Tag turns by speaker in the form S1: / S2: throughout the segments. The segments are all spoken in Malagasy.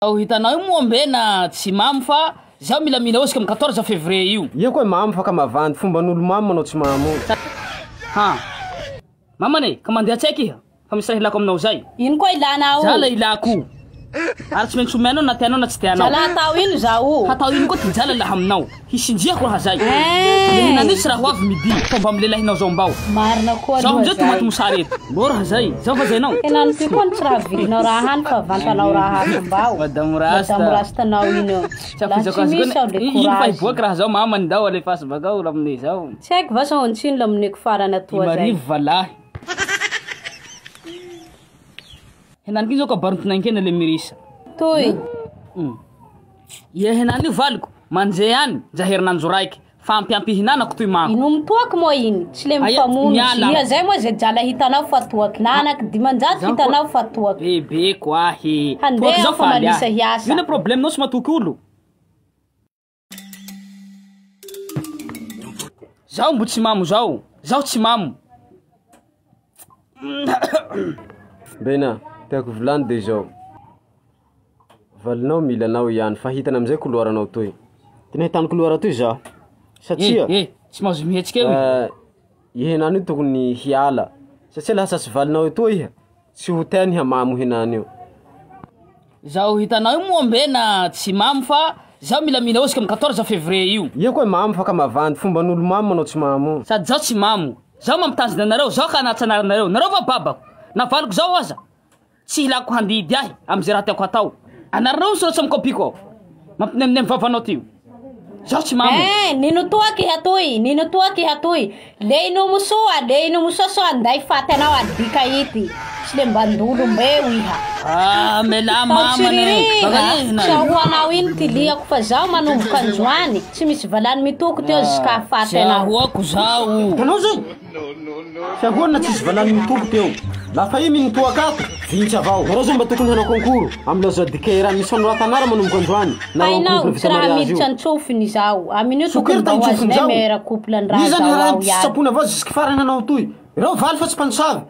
S1: Ao hitanao moambena tsy mamy fa zaho milamila osika am 14 février io.
S2: Ia koa mamy fa ka mavandy fomba n'olo mamy manao tsy mamy.
S1: Ha. Mamane, ka mandeha tsaiky iha. Fa misy raha ilako aminao zay.
S3: Ino koa ilanao?
S1: Zala ilako. Ary tsy maintsy omenao na tianao na tsy tianao.
S3: Jala hatao ino zao?
S1: Hatao ino koa ty jala laha aminao. Hisinjiako raha zay. Lehinany tsy raha hoavy midi. Fomba amilelahinao zao mbao.
S3: Marina koa
S1: zaho amizay tomaty mosary eto. Mbô raha zay. Zaho fa zainao.
S3: Henany ty koa tsy raha vilinao raha hany fa vantanao raha hafa mbao.
S1: Madame Rasta.
S3: Madame Rastanao ino.
S1: Tsafizako azy gona. Ino fa iboaka raha zao mama ndao alefasy bakao raha aminay zao.
S3: Tsy haiko vasa hontsiny lamineko farany atoa zay.
S1: Marivo valahy. Henany zao ka barontonankena le mirisa.
S3: Toy.
S1: Ia henany valiko manje any jaherinanjo raiky fampiampihinanako toy mako.
S3: Ino mitoaky moa iny? Tsy le mifamono. Ia zay moa zay jala hitanao fa toaky. Nanak dimanjato hitanao fa toaky.
S1: Bebe kwa he.
S3: Handeha zao fa malisa hiasa.
S1: Ino problème nao tsy matoky olo? Zaho mbo tsy mamo zao. Zaho tsy mamo.
S2: Bena, tiako volany de zao. Valinao milanao ihany fa hitana amizay couloiranao toy. Tena hitany couloir toy zaho. Satria
S1: tsy mahazo mihetsika io.
S2: Henany io tokony hiala. Satria laha sasy valinao etoa iha, tsy ho teny hamamo henany io.
S1: Zaho hitanao io moambena tsy mamo fa zaho milamila osika am 14 février io.
S2: Ia koa mamo fa ka mavandy fomba n'olo mamy manao tsy mamo.
S1: Sady zaho tsy mamo. Zaho mamitazina anareo, zaho ka anatsanaranareo. Nareo va babako. Navaliko zao aza. Tsy hilako handidy ahy amizay raha tiako hatao. Anareo soratsy am kopiko. Mampinaminem vavanao tio. Zaho tsy mamo.
S3: Nino toaky hatoy, nino toaky hatoy. Le ino musoa so anday faty anao adika ity. Tsy le mbandolo mbeo iha.
S1: Mela mamane.
S3: Sahoanao ino ty liako fa zaho manomboka androany. Tsy misy valany mitoko teo ziska faty anao.
S1: Sahoako zao.
S2: Tanao zay? Sahoana tsisy valany mitoko teo. Lafa io minitoaka ako, vintsy avao. Nareo zao mba tokony hanao konkoro. Amina zao dikera misy fanoratanara manomboka androany.
S3: Hainao, tsy raha miditra antsofiny zao. Aminio tokony mba hoazinay mera couple ny raha zao ao
S2: ihany. Iza sapony avao ziska farany hanao toy. Reo valy fa tsy mpanosavy.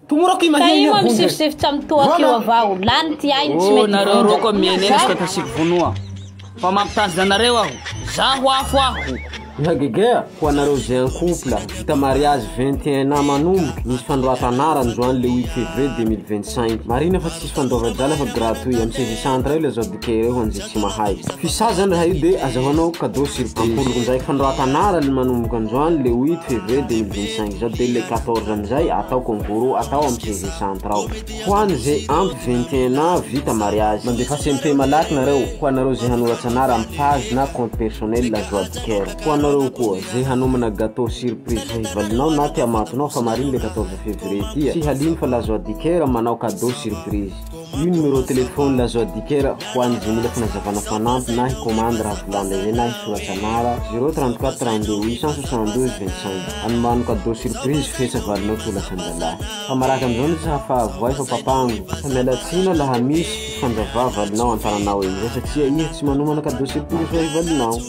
S2: Tumurako imahiny
S3: ya bunga. Sifsif mtoa kiwa vao. Lani ti ai
S1: nsimeti. Nareo roko mienesi kata sikvunua. Pamaptas da nareo ahu. Zahu afu ahu.
S2: Ihagegea kwa nareo zay en couple vita mariage 21 ans manomboky misy fandroatanara androany le 8 février 2025 marina fa tsisy fandroava-drala fa gratuit am saisie centre io le zao dikere io anzay tsy mahay fisa zany raha io de azahoanao cadeau surprise ampoloko ndraiky fandroatanara le manomboky androany le 8 février 2025 zao de le 14 amizay atao concours atao am saisie centre ao hoany zay entre 21 ans vita mariage mandefa SMP malaky nareo kwa nareo zay hanoratsanara am page na compte personnel la joie dikere nareo koa zay hanomana gâteau surprise fa hivalinao na ty amatonao fa mariny le 14 février tia tsy haliny fa la joie dikera manao cadeau surprise io numéro téléphone la joie dikera ho an'ny zay mila fanazavana fanampy na hicommande raha volana zay na hisoratsanara 034 32 872 25 anomano cadeau surprise fesa valinao tolasandalahy fa maraka amizao ny tsy hafahavoay fa papango fa mialatsina laha misy fanjava valinao antananao eny satria iha tsy manomana cadeau surprise fa hivalinao